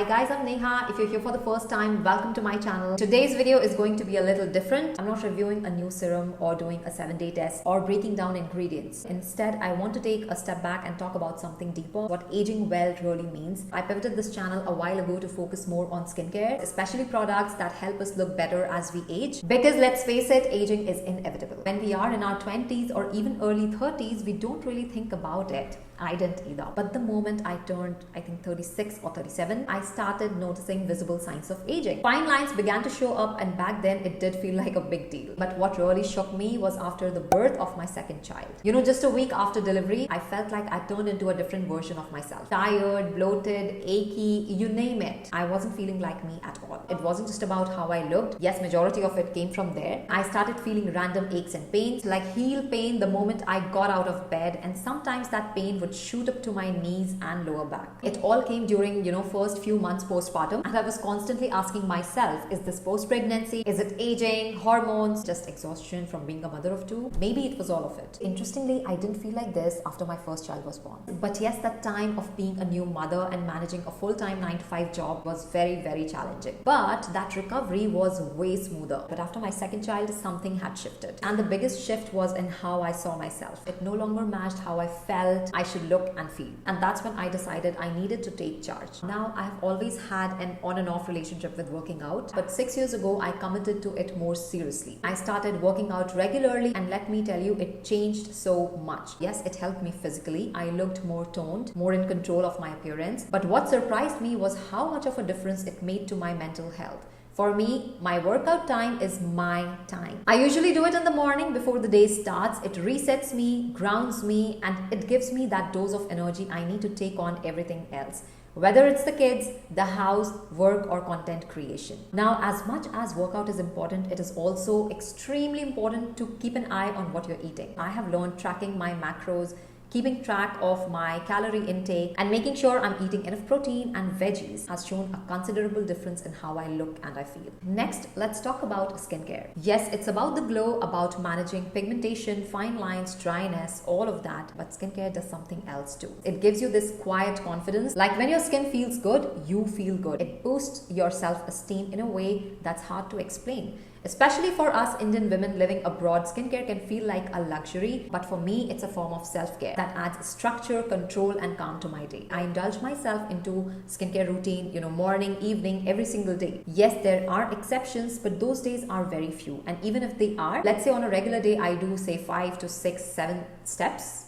Hi guys, I'm Neha. If you're here for the first time, welcome to my channel. Today's video is going to be a little different. I'm not reviewing a new serum or doing a 7-day test or breaking down ingredients. Instead, I want to take a step back and talk about something deeper, what aging well really means. I pivoted this channel a while ago to focus more on skincare, especially products that help us look better as we age. Because let's face it, aging is inevitable. When we are in our 20s or even early 30s, we don't really think about it. I didn't either. But the moment I turned, I think 36 or 37, I started noticing visible signs of aging. Fine lines began to show up, and back then it did feel like a big deal. But what really shocked me was after the birth of my second child. Just a week after delivery, I felt like I turned into a different version of myself. Tired, bloated, achy, you name it. I wasn't feeling like me at all. It wasn't just about how I looked. Yes, majority of it came from there. I started feeling random aches and pains, like heel pain the moment I got out of bed, and sometimes that pain would shoot up to my knees and lower back. It all came during, first few months postpartum, and I was constantly asking myself, is this post-pregnancy? Is it aging? Hormones? Just exhaustion from being a mother of two? Maybe it was all of it. Interestingly, I didn't feel like this after my first child was born. But yes, that time of being a new mother and managing a full-time 9-to-5 job was very, very challenging. But that recovery was way smoother. But after my second child, something had shifted. And the biggest shift was in how I saw myself. It no longer matched how I felt I should look and feel. And that's when I decided I needed to take charge. Now, I have always had an on and off relationship with working out, but 6 years ago, I committed to it more seriously. I started working out regularly, and let me tell you, it changed so much. Yes, it helped me physically. I looked more toned, more in control of my appearance. But what surprised me was how much of a difference it made to my mental health. For me, my workout time is my time. I usually do it in the morning before the day starts. It resets me, grounds me, and it gives me that dose of energy I need to take on everything else. Whether it's the kids, the house, work, or content creation. Now, as much as workout is important, it is also extremely important to keep an eye on what you're eating. I have learned tracking my macros, keeping track of my calorie intake, and making sure I'm eating enough protein and veggies has shown a considerable difference in how I look and I feel. Next, let's talk about skincare. Yes, it's about the glow, about managing pigmentation, fine lines, dryness, all of that, but skincare does something else too. It gives you this quiet confidence, like when your skin feels good, you feel good. It boosts your self-esteem in a way that's hard to explain. Especially for us Indian women living abroad, skincare can feel like a luxury, but for me, it's a form of self-care that adds structure, control, and calm to my day. I indulge myself into skincare routine, morning, evening, every single day. Yes, there are exceptions, but those days are very few. And even if they are, let's say on a regular day, I do say 5 to 6, 7 steps.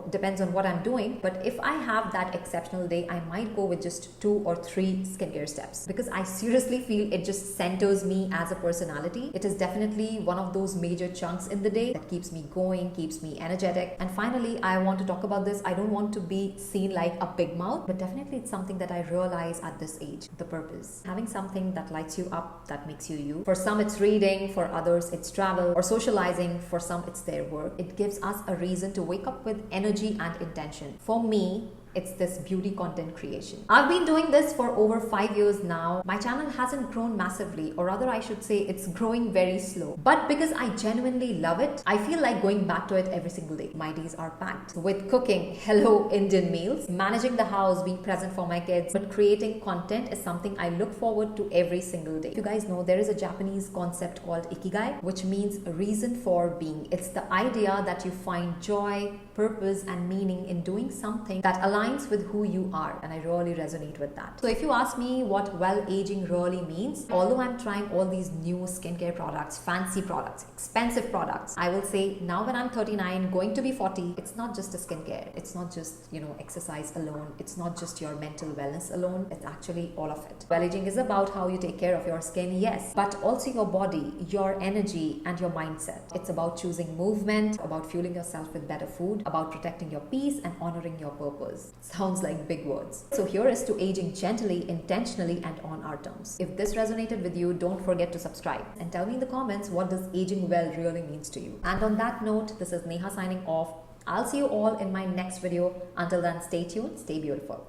Depends on what I'm doing. But if I have that exceptional day, I might go with just 2 or 3 skincare steps, because I seriously feel it just centers me as a personality. It is definitely one of those major chunks in the day that keeps me going, keeps me energetic. And finally, I want to talk about this. I don't want to be seen like a big mouth, but definitely it's something that I realize at this age, the purpose. Having something that lights you up, that makes you you. For some, it's reading. For others, it's travel or socializing. For some, it's their work. It gives us a reason to wake up with energy and intention. For me, it's this beauty content creation. I've been doing this for over 5 years now. My channel hasn't grown massively, or rather I should say it's growing very slow. But because I genuinely love it, I feel like going back to it every single day. My days are packed with cooking, hello Indian meals, managing the house, being present for my kids, but creating content is something I look forward to every single day. You guys know there is a Japanese concept called ikigai, which means a reason for being. It's the idea that you find joy, purpose, and meaning in doing something that aligns with who you are, and I really resonate with that. So if you ask me what well aging really means, although I'm trying all these new skincare products, fancy products, expensive products, I will say now when I'm 39, going to be 40, it's not just a skincare. It's not just, exercise alone. It's not just your mental wellness alone. It's actually all of it. Well aging is about how you take care of your skin, yes, but also your body, your energy, and your mindset. It's about choosing movement, about fueling yourself with better food, about protecting your peace and honoring your purpose. Sounds like big words. So here is to aging gently, intentionally, and on our terms. If this resonated with you, don't forget to subscribe and tell me in the comments, what does aging well really means to you? And on that note, this is Neha signing off. I'll see you all in my next video. Until then, stay tuned, stay beautiful.